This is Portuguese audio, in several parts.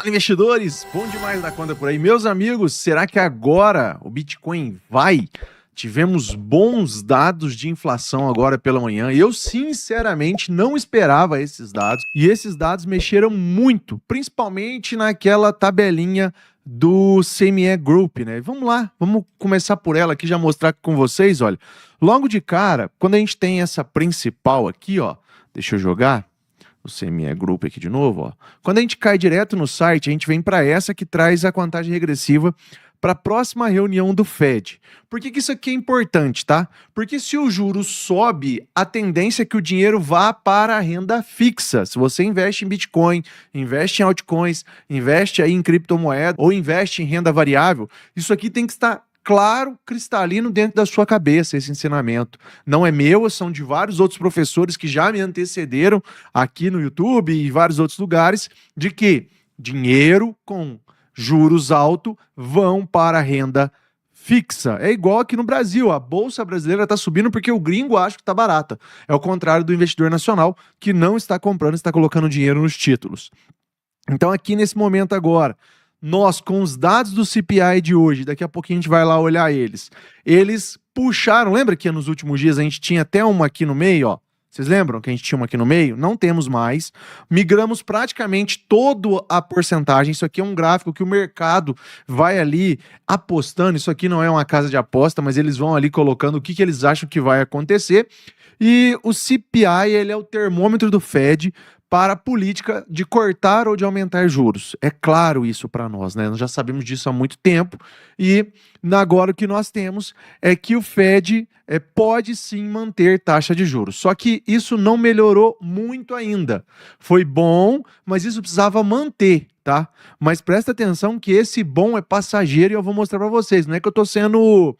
Fala, investidores! Bom demais da conta por aí. Meus amigos, será que agora o Bitcoin vai? Tivemos bons dados de inflação agora pela manhã e eu sinceramente não esperava esses dados. E esses dados mexeram muito, principalmente naquela tabelinha do CME Group, né? Vamos lá, vamos começar por ela aqui, já mostrar com vocês, olha. Logo de cara, quando a gente tem essa principal aqui, ó, deixa eu jogar o CME Group aqui de novo, ó. Quando a gente cai direto no site, a gente vem para essa que traz a contagem regressiva para a próxima reunião do Fed. Por que isso aqui é importante, tá? Porque se o juro sobe, a tendência é que o dinheiro vá para a renda fixa. Se você investe em Bitcoin, investe em altcoins, investe aí em criptomoeda ou investe em renda variável, isso aqui tem que estar claro, cristalino dentro da sua cabeça, esse ensinamento. Não é meu, são de vários outros professores que já me antecederam aqui no YouTube e vários outros lugares, de que dinheiro com juros altos vão para a renda fixa. É igual aqui no Brasil, a Bolsa Brasileira está subindo porque o gringo acha que está barata. É o contrário do investidor nacional, que não está comprando, está colocando dinheiro nos títulos. Então aqui nesse momento agora, nós, com os dados do CPI de hoje, daqui a pouquinho a gente vai lá olhar eles puxaram, lembra que nos últimos dias a gente tinha até uma aqui no meio, ó? Vocês lembram que a gente tinha uma aqui no meio? Não temos mais. Migramos praticamente toda a porcentagem. Isso aqui é um gráfico que o mercado vai ali apostando. Isso aqui não é uma casa de aposta, mas eles vão ali colocando o que eles acham que vai acontecer. E o CPI, ele é o termômetro do Fed para a política de cortar ou de aumentar juros. É claro isso para nós, né? Nós já sabemos disso há muito tempo e agora o que nós temos é que o Fed pode sim manter taxa de juros. Só que isso não melhorou muito ainda. Foi bom, mas isso precisava manter, tá? Mas presta atenção que esse bom é passageiro e eu vou mostrar para vocês. Não é que eu estou sendo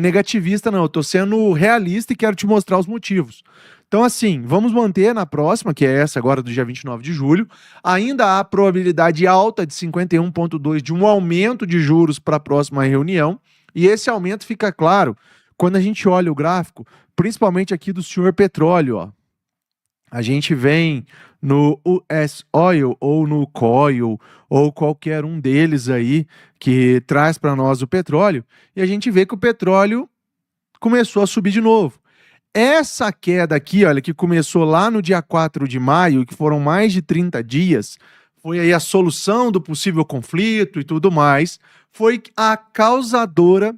negativista, não. Eu estou sendo realista e quero te mostrar os motivos. Então, assim, vamos manter na próxima, que é essa agora do dia 29 de julho. Ainda há probabilidade alta de 51,2% de um aumento de juros para a próxima reunião. E esse aumento fica claro quando a gente olha o gráfico, principalmente aqui do senhor petróleo, ó. A gente vem no US Oil ou no Coil ou qualquer um deles aí que traz para nós o petróleo e a gente vê que o petróleo começou a subir de novo. Essa queda aqui, olha, que começou lá no dia 4 de maio, que foram mais de 30 dias, foi aí a solução do possível conflito e tudo mais, foi a causadora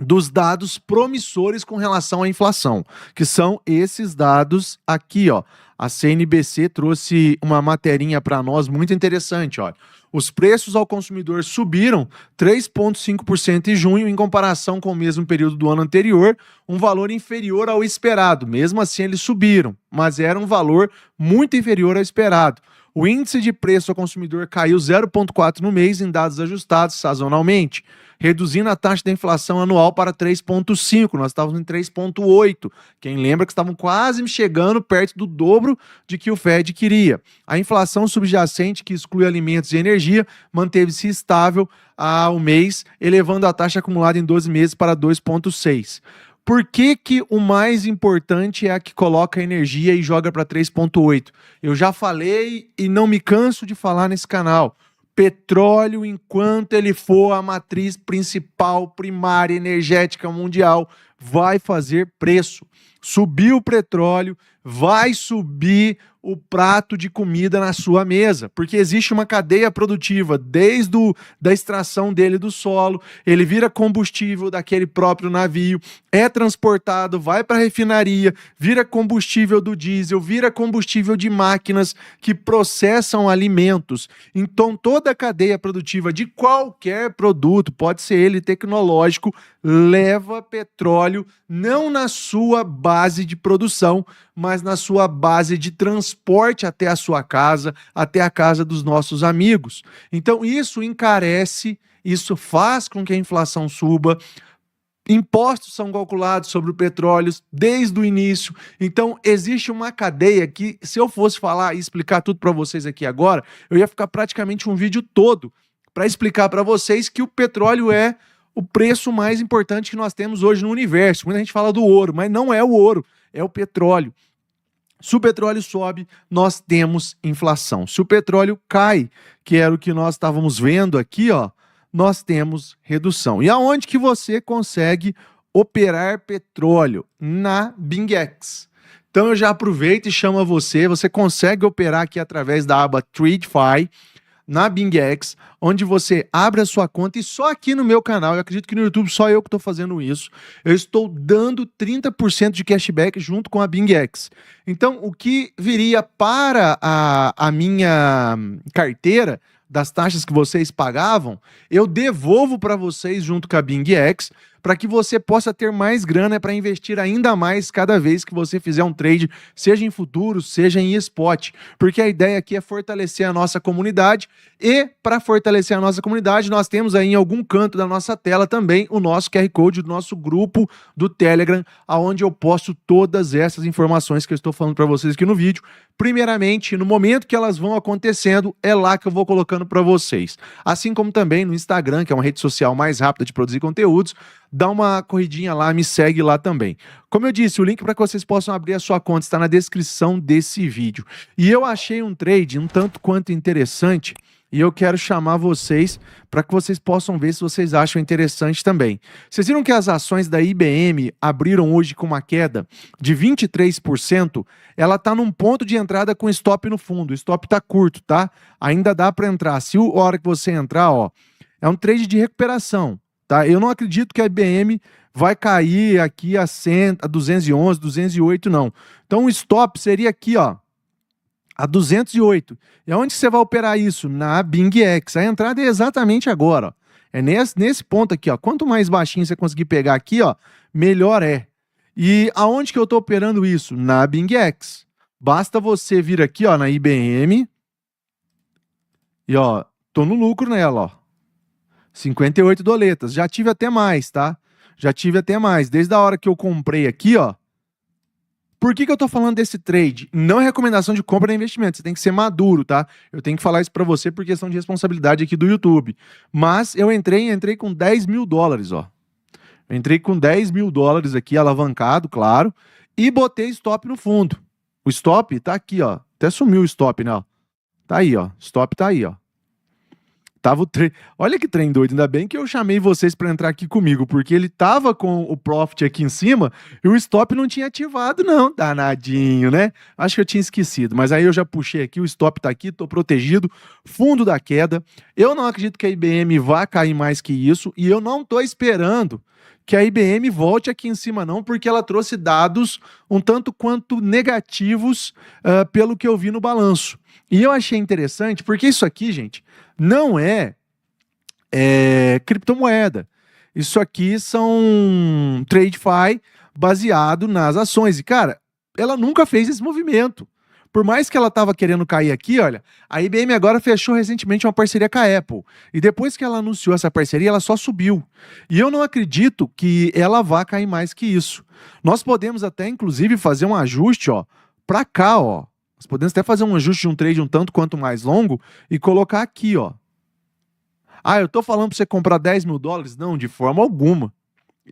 dos dados promissores com relação à inflação, que são esses dados aqui, ó. A CNBC trouxe uma materinha para nós muito interessante, ó. Os preços ao consumidor subiram 3,5% em junho em comparação com o mesmo período do ano anterior, um valor inferior ao esperado. Mesmo assim, eles subiram, mas era um valor muito inferior ao esperado. O índice de preço ao consumidor caiu 0,4% no mês em dados ajustados sazonalmente, reduzindo a taxa de inflação anual para 3,5%. Nós estávamos em 3,8%. Quem lembra que estavam quase chegando perto do dobro de que o Fed queria. A inflação subjacente, que exclui alimentos e energia, manteve-se estável ao mês, elevando a taxa acumulada em 12 meses para 2,6%. Por que o mais importante é a que coloca a energia e joga para 3,8%? Eu já falei e não me canso de falar nesse canal. Petróleo, enquanto ele for a matriz principal, primária, energética mundial, vai fazer preço. Subiu o petróleo, vai subir o prato de comida na sua mesa, porque existe uma cadeia produtiva desde da extração dele do solo, ele vira combustível daquele próprio navio, é transportado, vai para a refinaria, vira combustível do diesel, vira combustível de máquinas que processam alimentos. Então toda a cadeia produtiva de qualquer produto, pode ser ele tecnológico, leva petróleo não na sua base de produção, mas na sua base de transporte até a sua casa, até a casa dos nossos amigos. Então isso encarece, isso faz com que a inflação suba, impostos são calculados sobre o petróleo desde o início. Então existe uma cadeia que, se eu fosse falar e explicar tudo para vocês aqui agora, eu ia ficar praticamente um vídeo todo para explicar para vocês que o petróleo é o preço mais importante que nós temos hoje no universo. Muita gente fala do ouro, mas não é o ouro, é o petróleo. Se o petróleo sobe, nós temos inflação. Se o petróleo cai, que era o que nós estávamos vendo aqui, ó, nós temos redução. E aonde que você consegue operar petróleo? Na BingX. Então eu já aproveito e chamo você consegue operar aqui através da aba TradeFi, na BingX, onde você abre a sua conta e só aqui no meu canal, eu acredito que no YouTube só eu que estou fazendo isso, eu estou dando 30% de cashback junto com a BingX. Então, o que viria para a minha carteira das taxas que vocês pagavam, eu devolvo para vocês junto com a BingX, para que você possa ter mais grana para investir ainda mais cada vez que você fizer um trade, seja em futuros, seja em spot, porque a ideia aqui é fortalecer a nossa comunidade e para fortalecer a nossa comunidade, nós temos aí em algum canto da nossa tela também o nosso QR Code do nosso grupo do Telegram, aonde eu posto todas essas informações que eu estou falando para vocês aqui no vídeo. Primeiramente, no momento que elas vão acontecendo, é lá que eu vou colocando para vocês. Assim como também no Instagram, que é uma rede social mais rápida de produzir conteúdos, dá uma corridinha lá, me segue lá também. Como eu disse, o link para que vocês possam abrir a sua conta está na descrição desse vídeo. E eu achei um trade um tanto quanto interessante e eu quero chamar vocês para que vocês possam ver se vocês acham interessante também. Vocês viram que as ações da IBM abriram hoje com uma queda de 23%? Ela está num ponto de entrada com stop no fundo. O stop está curto, tá? Ainda dá para entrar. Se a hora que você entrar, ó, é um trade de recuperação. Tá? Eu não acredito que a IBM vai cair aqui a 100, a 211, 208, não. Então o stop seria aqui, ó, a 208. E aonde você vai operar isso? Na BingX. A entrada é exatamente agora, ó. É nesse ponto aqui, ó. Quanto mais baixinho você conseguir pegar aqui, ó, melhor é. E aonde que eu estou operando isso? Na BingX. Basta você vir aqui, ó, na IBM e, ó, tô no lucro nela, ó. 58 doletas. Já tive até mais, tá? Já tive até mais. Desde a hora que eu comprei aqui, ó. Por que eu tô falando desse trade? Não é recomendação de compra nem investimento. Você tem que ser maduro, tá? Eu tenho que falar isso pra você por questão de responsabilidade aqui do YouTube. Mas eu entrei com 10 mil dólares, ó. Eu entrei com 10 mil dólares aqui, alavancado, claro. E botei stop no fundo. O stop tá aqui, ó. Até sumiu o stop, né? Tá aí, ó. Stop tá aí, ó. Tava o Olha que trem doido, ainda bem que eu chamei vocês para entrar aqui comigo, porque ele tava com o profit aqui em cima e o stop não tinha ativado não, danadinho, né? Acho que eu tinha esquecido, mas aí eu já puxei aqui, o stop tá aqui, tô protegido, fundo da queda. Eu não acredito que a IBM vá cair mais que isso e eu não tô esperando que a IBM volte aqui em cima não, porque ela trouxe dados um tanto quanto negativos pelo que eu vi no balanço. E eu achei interessante, porque isso aqui, gente, não é criptomoeda. Isso aqui são TradeFi baseado nas ações. E, cara, ela nunca fez esse movimento. Por mais que ela estava querendo cair aqui, olha, a IBM agora fechou recentemente uma parceria com a Apple. E depois que ela anunciou essa parceria, ela só subiu. E eu não acredito que ela vá cair mais que isso. Nós podemos até, inclusive, fazer um ajuste, ó, para cá, ó. Nós podemos até fazer um ajuste de um trade um tanto quanto mais longo e colocar aqui, ó. Ah, eu tô falando para você comprar 10 mil dólares? Não, de forma alguma.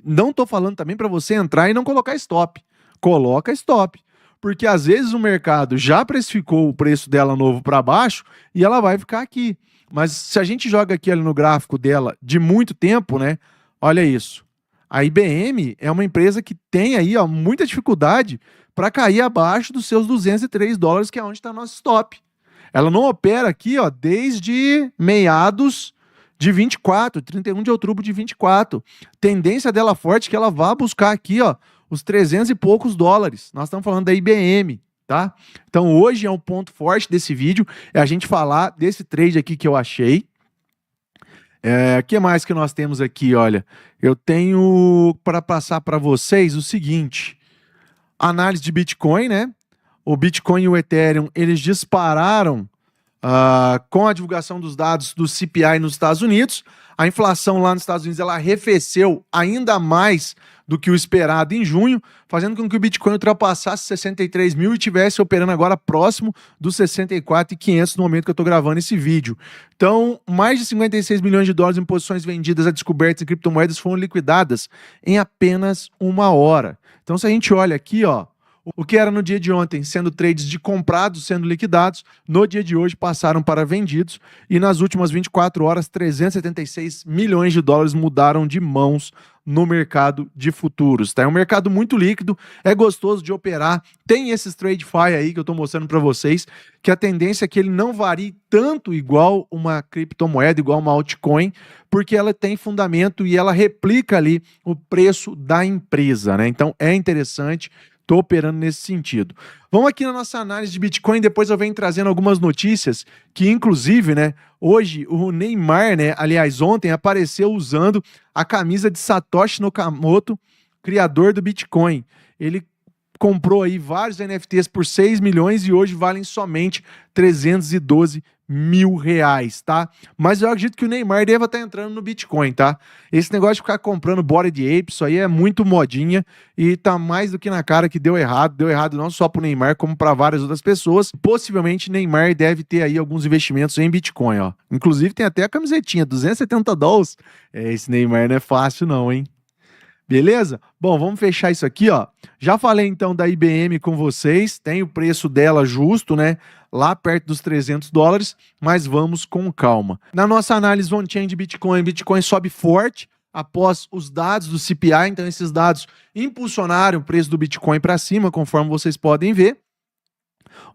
Não tô falando também para você entrar e não colocar stop. Coloca stop. Porque às vezes o mercado já precificou o preço dela novo para baixo e ela vai ficar aqui. Mas se a gente joga aqui ali no gráfico dela de muito tempo, né? Olha isso. A IBM é uma empresa que tem aí, ó, muita dificuldade para cair abaixo dos seus 203 dólares, que é onde está nosso stop. Ela não opera aqui, ó, desde meados de 24, 31 de outubro de 24. Tendência dela forte que ela vá buscar aqui, ó, os 300 e poucos dólares. Nós estamos falando da IBM, tá? Então hoje é um ponto forte desse vídeo, é a gente falar desse trade aqui que eu achei. O que mais que nós temos aqui? Olha, eu tenho para passar para vocês o seguinte: análise de Bitcoin, né? O Bitcoin e o Ethereum, eles dispararam com a divulgação dos dados do CPI nos Estados Unidos. A inflação lá nos Estados Unidos, ela arrefeceu ainda mais do que o esperado em junho, fazendo com que o Bitcoin ultrapassasse 63 mil e estivesse operando agora próximo dos 64.500 no momento que eu estou gravando esse vídeo. Então, mais de 56 milhões de dólares em posições vendidas a descobertas em criptomoedas foram liquidadas em apenas uma hora. Então, se a gente olha aqui, ó, O que era no dia de ontem sendo trades de comprados sendo liquidados, no dia de hoje passaram para vendidos e nas últimas 24 horas 376 milhões de dólares mudaram de mãos no mercado de futuros, tá? É um mercado muito líquido, é gostoso de operar, tem esses TradeFi aí que eu tô mostrando para vocês, que a tendência é que ele não varie tanto igual uma criptomoeda, igual uma altcoin, porque ela tem fundamento e ela replica ali o preço da empresa, né? Então é interessante. Estou operando nesse sentido. Vamos aqui na nossa análise de Bitcoin, depois eu venho trazendo algumas notícias que, inclusive, né, hoje o Neymar, né, aliás, ontem apareceu usando a camisa de Satoshi Nakamoto, criador do Bitcoin. Ele comprou aí vários NFTs por 6 milhões e hoje valem somente 312 mil reais, tá? Mas eu acredito que o Neymar deva estar entrando no Bitcoin, tá? Esse negócio de ficar comprando Bored Ape, isso aí é muito modinha e tá mais do que na cara que deu errado não só pro Neymar, como para várias outras pessoas. Possivelmente Neymar deve ter aí alguns investimentos em Bitcoin, ó. Inclusive tem até a camisetinha, 270 dólares. Esse Neymar não é fácil não, hein? Beleza? Bom, vamos fechar isso aqui, ó. Já falei então da IBM com vocês, tem o preço dela justo, né? Lá perto dos 300 dólares, mas vamos com calma. Na nossa análise on-chain de Bitcoin, Bitcoin sobe forte após os dados do CPI, então esses dados impulsionaram o preço do Bitcoin para cima, conforme vocês podem ver.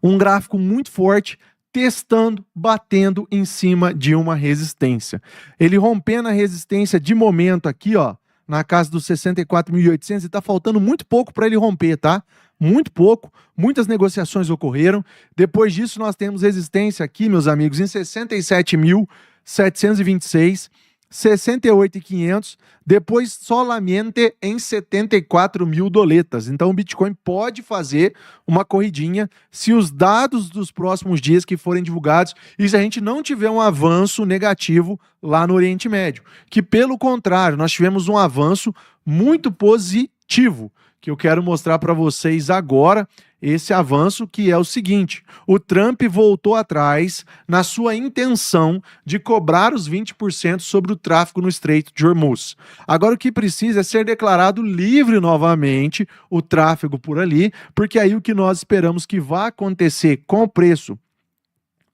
Um gráfico muito forte, testando, batendo em cima de uma resistência. Ele rompendo a resistência de momento aqui, ó, na casa dos 64.800 e tá faltando muito pouco para ele romper, tá? Muito pouco, muitas negociações ocorreram. Depois disso nós temos resistência aqui, meus amigos, em 67.726, 68.500, depois solamente em 74 mil doletas. Então o Bitcoin pode fazer uma corridinha se os dados dos próximos dias que forem divulgados e se a gente não tiver um avanço negativo lá no Oriente Médio, que pelo contrário, nós tivemos um avanço muito positivo, que eu quero mostrar para vocês agora, esse avanço que é o seguinte: o Trump voltou atrás na sua intenção de cobrar os 20% sobre o tráfego no Estreito de Hormuz. Agora o que precisa é ser declarado livre novamente o tráfego por ali, porque aí o que nós esperamos que vá acontecer com o preço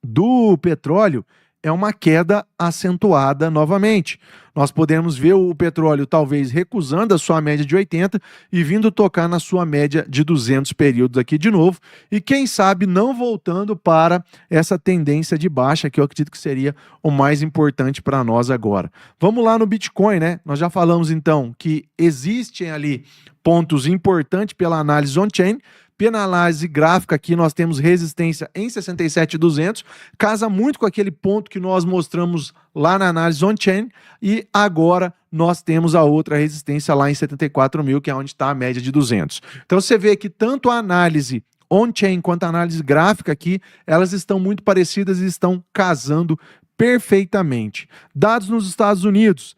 do petróleo é uma queda acentuada novamente. Nós podemos ver o petróleo talvez recusando a sua média de 80 e vindo tocar na sua média de 200 períodos aqui de novo, e quem sabe não voltando para essa tendência de baixa, que eu acredito que seria o mais importante para nós agora. Vamos lá no Bitcoin, né? Nós já falamos então que existem ali pontos importantes pela análise on-chain. Pela análise gráfica aqui, nós temos resistência em 67.200, casa muito com aquele ponto que nós mostramos lá na análise on-chain, e agora nós temos a outra resistência lá em 74 mil, que é onde está a média de 200. Então você vê que tanto a análise on-chain quanto a análise gráfica aqui, elas estão muito parecidas e estão casando perfeitamente. Dados nos Estados Unidos.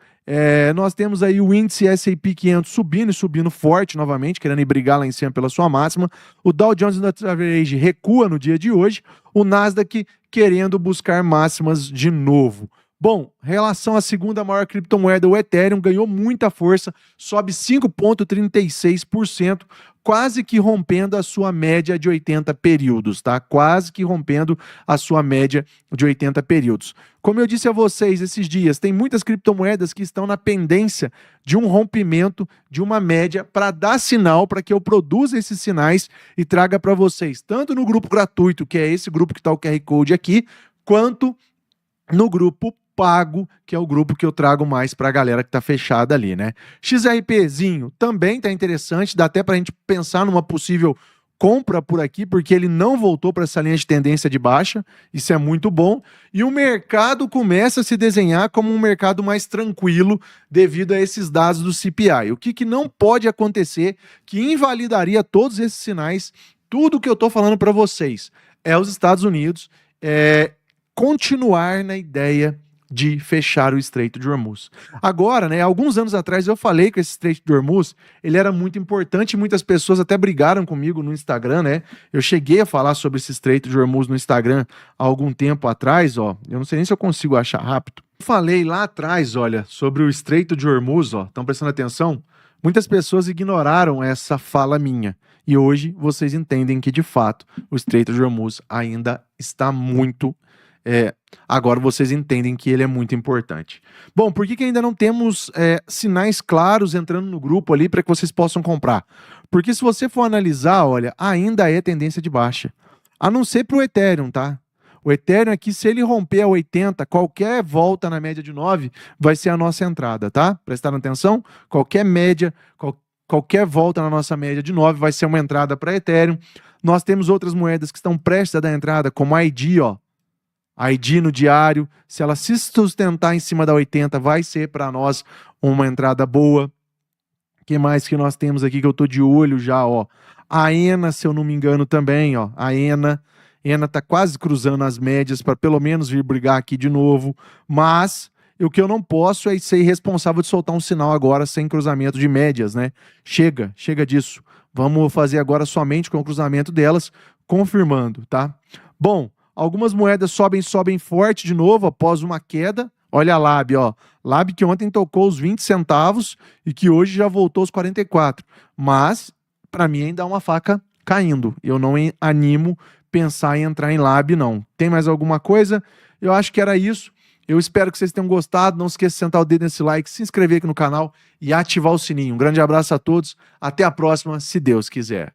Nós temos aí o índice S&P 500 subindo e subindo forte novamente, querendo ir brigar lá em cima pela sua máxima. O Dow Jones Industrial Average recua no dia de hoje. O Nasdaq querendo buscar máximas de novo. Bom, relação à segunda maior criptomoeda, o Ethereum ganhou muita força, sobe 5,36%, quase que rompendo a sua média de 80 períodos, tá? Quase que rompendo a sua média de 80 períodos. Como eu disse a vocês esses dias, tem muitas criptomoedas que estão na pendência de um rompimento de uma média para dar sinal, para que eu produza esses sinais e traga para vocês, tanto no grupo gratuito, que é esse grupo que está o QR Code aqui, quanto no grupo pago, que é o grupo que eu trago mais para a galera que está fechada ali, né? XRPzinho também tá interessante, dá até para a gente pensar numa possível compra por aqui, porque ele não voltou para essa linha de tendência de baixa, isso é muito bom, e o mercado começa a se desenhar como um mercado mais tranquilo devido a esses dados do CPI. O que não pode acontecer, que invalidaria todos esses sinais, tudo que eu estou falando para vocês, é os Estados Unidos continuar na ideia de fechar o Estreito de Hormuz. Agora, né, alguns anos atrás eu falei que esse Estreito de Hormuz, ele era muito importante e muitas pessoas até brigaram comigo no Instagram, né? Eu cheguei a falar sobre esse Estreito de Hormuz no Instagram há algum tempo atrás, ó. Eu não sei nem se eu consigo achar rápido. Eu falei lá atrás, olha, sobre o Estreito de Hormuz, ó. Estão prestando atenção? Muitas pessoas ignoraram essa fala minha. E hoje vocês entendem que, de fato, o Estreito de Hormuz ainda está muito... agora vocês entendem que ele é muito importante. Bom, por que ainda não temos sinais claros entrando no grupo ali para que vocês possam comprar? Porque se você for analisar, olha, ainda é tendência de baixa. A não ser para o Ethereum, tá? O Ethereum aqui, se ele romper a 80, qualquer volta na média de 9 vai ser a nossa entrada, tá? Prestaram atenção? Qualquer média, qualquer volta na nossa média de 9 vai ser uma entrada para Ethereum. Nós temos outras moedas que estão prestes a dar entrada, como a ID, ó. A ID no diário, se ela se sustentar em cima da 80, vai ser para nós uma entrada boa. O que mais que nós temos aqui que eu tô de olho já, ó? A ENA, se eu não me engano também, ó. A ENA tá quase cruzando as médias para pelo menos vir brigar aqui de novo, mas o que eu não posso é ser irresponsável de soltar um sinal agora sem cruzamento de médias, né? Chega disso. Vamos fazer agora somente com o cruzamento delas, confirmando, tá? Bom, algumas moedas sobem forte de novo após uma queda. Olha a Lab, ó. Lab que ontem tocou os 20 centavos e que hoje já voltou aos 44. Mas, para mim, ainda é uma faca caindo. Eu não animo pensar em entrar em Lab, não. Tem mais alguma coisa? Eu acho que era isso. Eu espero que vocês tenham gostado. Não esqueça de sentar o dedo nesse like, se inscrever aqui no canal e ativar o sininho. Um grande abraço a todos. Até a próxima, se Deus quiser.